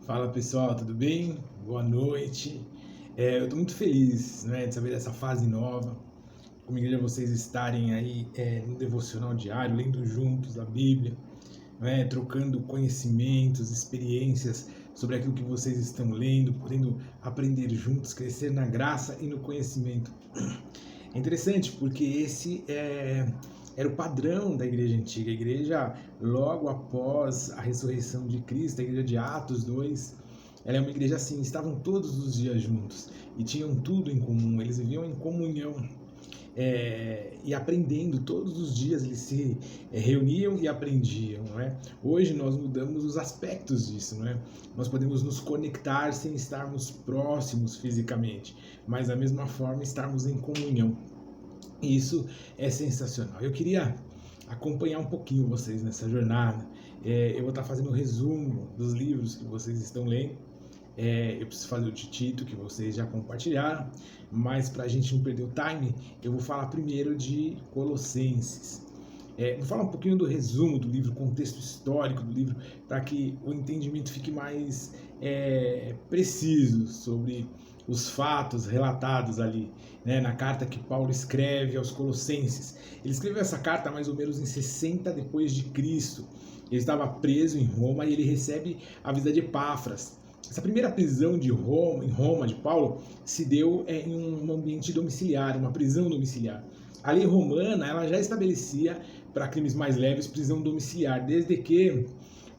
Fala pessoal, tudo bem? Boa noite. Eu estou muito feliz, né, de saber dessa fase nova. Como igreja, vocês estarem aí no devocional diário, lendo juntos a Bíblia, né, trocando conhecimentos, experiências sobre aquilo que vocês estão lendo, podendo aprender juntos, crescer na graça e no conhecimento. É interessante porque era o padrão da igreja antiga. A igreja, logo após a ressurreição de Cristo, a igreja de Atos 2, ela é uma igreja assim, estavam todos os dias juntos e tinham tudo em comum, eles viviam em comunhão. E aprendendo todos os dias, eles se reuniam e aprendiam, não é? Hoje nós mudamos os aspectos disso, não é? Nós podemos nos conectar sem estarmos próximos fisicamente, mas da mesma forma estarmos em comunhão. Isso é sensacional. Eu queria acompanhar um pouquinho vocês nessa jornada. Eu vou estar fazendo um resumo dos livros que vocês estão lendo. Eu preciso fazer o de Tito, que vocês já compartilharam, mas para a gente não perder o time, eu vou falar primeiro de Colossenses. Vou falar um pouquinho do resumo do livro, contexto histórico do livro, para que o entendimento fique mais preciso sobre os fatos relatados ali, né, na carta que Paulo escreve aos Colossenses. Ele escreveu essa carta mais ou menos em 60 depois de Cristo. Ele estava preso em Roma e ele recebe a visita de Epáfras. Essa primeira prisão em Roma, de Paulo, se deu em um ambiente domiciliar, uma prisão domiciliar. A lei romana ela já estabelecia para crimes mais leves prisão domiciliar, desde que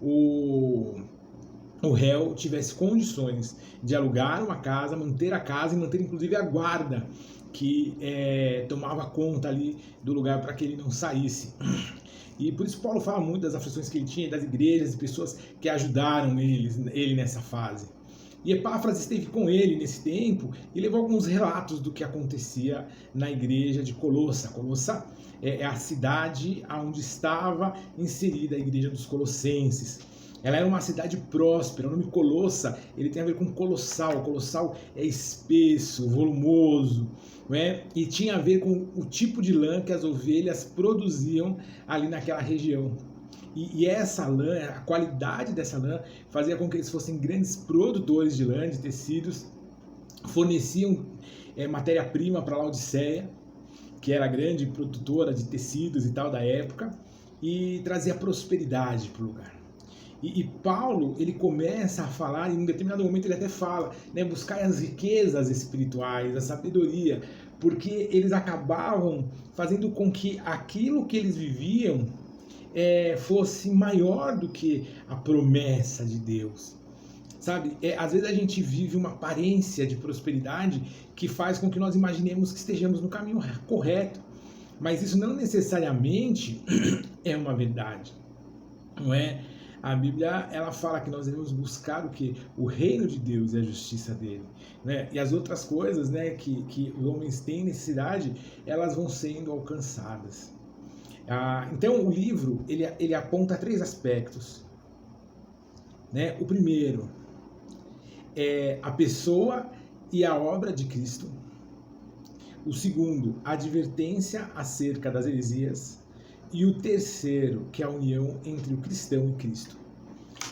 o réu tivesse condições de alugar uma casa, manter a casa e manter inclusive a guarda que tomava conta ali do lugar para que ele não saísse. E por isso Paulo fala muito das aflições que ele tinha, das igrejas e pessoas que ajudaram ele nessa fase. E Epáfras esteve com ele nesse tempo e levou alguns relatos do que acontecia na igreja de Colossa. Colossa é a cidade onde estava inserida a igreja dos Colossenses. Ela era uma cidade próspera. O nome Colossa, ele tem a ver com colossal. Colossal é espesso, volumoso, né? E tinha a ver com o tipo de lã que as ovelhas produziam ali naquela região. E essa lã, a qualidade dessa lã, fazia com que eles fossem grandes produtores de lã, de tecidos, forneciam matéria-prima para Laodiceia, que era a grande produtora de tecidos e tal da época, e trazia prosperidade para o lugar. E Paulo, ele começa a falar, e em um determinado momento ele até fala, né, buscar as riquezas espirituais, a sabedoria, porque eles acabavam fazendo com que aquilo que eles viviam fosse maior do que a promessa de Deus. Sabe, às vezes a gente vive uma aparência de prosperidade que faz com que nós imaginemos que estejamos no caminho correto, mas isso não necessariamente é uma verdade, não é? A Bíblia ela fala que nós devemos buscar o que? O reino de Deus e a justiça dele, né? E as outras coisas, né, que os homens têm necessidade, elas vão sendo alcançadas. Então o livro ele aponta 3 aspectos, né? O primeiro é a pessoa e a obra de Cristo. O segundo, a advertência acerca das heresias. E o terceiro, que é a união entre o cristão e Cristo.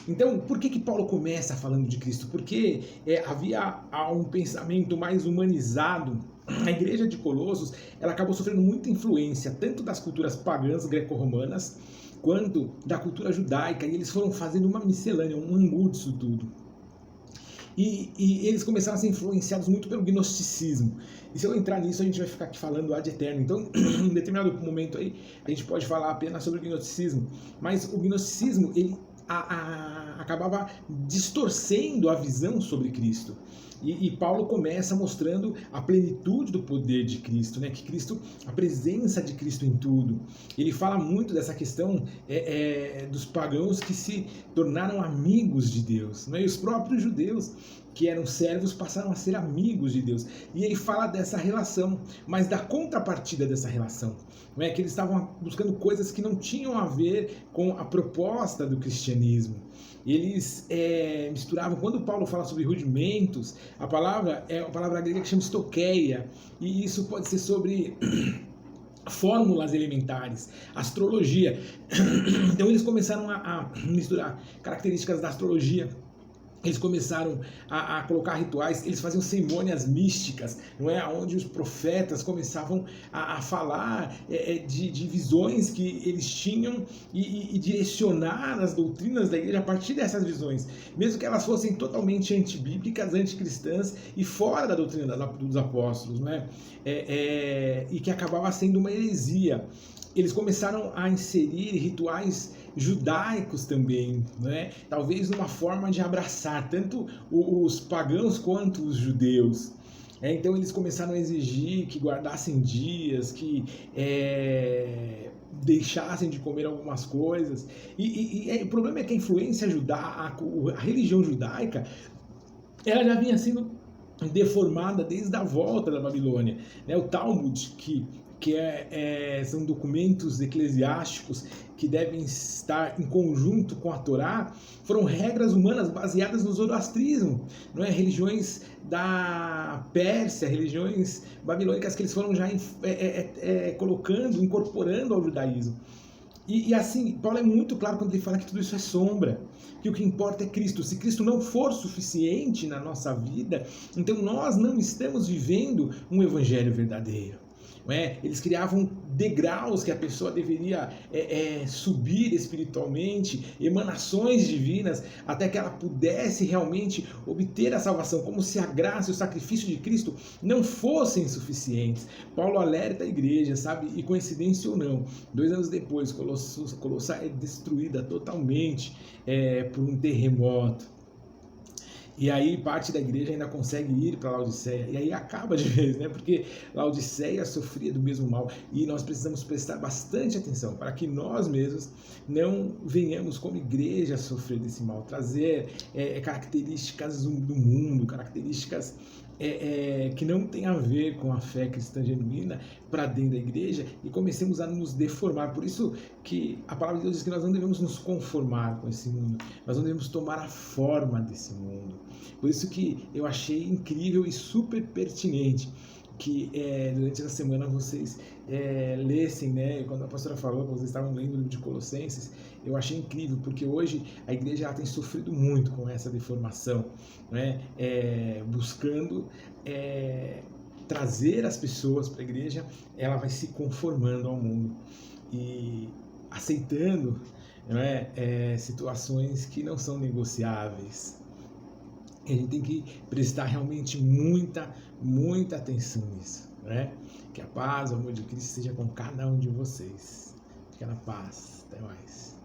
Então, por que Paulo começa falando de Cristo? Porque havia um pensamento mais humanizado. A igreja de Colossos ela acabou sofrendo muita influência, tanto das culturas pagãs greco-romanas, quanto da cultura judaica, e eles foram fazendo uma miscelânea, um angu disso tudo. E eles começaram a ser influenciados muito pelo gnosticismo. E se eu entrar nisso, a gente vai ficar aqui falando ad eterno. Então, em determinado momento aí, a gente pode falar apenas sobre o gnosticismo. Mas o gnosticismo, ele acabava distorcendo a visão sobre Cristo. E Paulo começa mostrando a plenitude do poder de Cristo, né? Que Cristo, a presença de Cristo em tudo. Ele fala muito dessa questão dos pagãos que se tornaram amigos de Deus, né? E os próprios judeus que eram servos passaram a ser amigos de Deus. E ele fala dessa relação, mas da contrapartida dessa relação, não é? Que eles estavam buscando coisas que não tinham a ver com a proposta do cristianismo. Eles misturavam, quando Paulo fala sobre rudimentos, a palavra é a palavra grega que chama stokeia, e isso pode ser sobre fórmulas elementares, astrologia. Então eles começaram a misturar características da astrologia Eles começaram a colocar rituais, eles faziam cerimônias místicas, não é? Onde os profetas começavam a falar de visões que eles tinham e direcionar as doutrinas da igreja a partir dessas visões, mesmo que elas fossem totalmente antibíblicas, anticristãs e fora da doutrina dos apóstolos, não é? E que acabava sendo uma heresia. Eles começaram a inserir rituais judaicos também, né? Talvez uma forma de abraçar tanto os pagãos quanto os judeus. Então eles começaram a exigir que guardassem dias, que deixassem de comer algumas coisas. O problema é que a influência judaica, a religião judaica, ela já vinha sendo deformada desde a volta da Babilônia. O Talmud, que são documentos eclesiásticos que devem estar em conjunto com a Torá, foram regras humanas baseadas no zoroastrismo, não é? Religiões da Pérsia, religiões babilônicas que eles foram já colocando, incorporando ao judaísmo. E assim, Paulo é muito claro quando ele fala que tudo isso é sombra, que o que importa é Cristo. Se Cristo não for suficiente na nossa vida, então nós não estamos vivendo um evangelho verdadeiro. Eles criavam degraus que a pessoa deveria subir espiritualmente, emanações divinas, até que ela pudesse realmente obter a salvação, como se a graça e o sacrifício de Cristo não fossem suficientes. Paulo alerta a igreja, sabe? E coincidência ou não, 2 anos depois, Colossae é destruída totalmente por um terremoto. E aí parte da igreja ainda consegue ir para Laodiceia, e aí acaba de vez, né? Porque Laodiceia sofria do mesmo mal, e nós precisamos prestar bastante atenção para que nós mesmos não venhamos como igreja a sofrer desse mal, trazer características do mundo, características que não tem a ver com a fé cristã genuína para dentro da igreja, e comecemos a nos deformar. Por isso que a palavra de Deus diz que nós não devemos nos conformar com esse mundo, nós não devemos tomar a forma desse mundo. Por isso que eu achei incrível e super pertinente que durante essa semana vocês lessem, né? Quando a pastora falou que vocês estavam lendo o livro de Colossenses, eu achei incrível, porque hoje a igreja tem sofrido muito com essa deformação, né? Buscando trazer as pessoas para a igreja, ela vai se conformando ao mundo e aceitando, situações que não são negociáveis. A gente tem que prestar realmente muita atenção nisso, né? Que a paz, o amor de Cristo seja com cada um de vocês. Fica na paz. Até mais.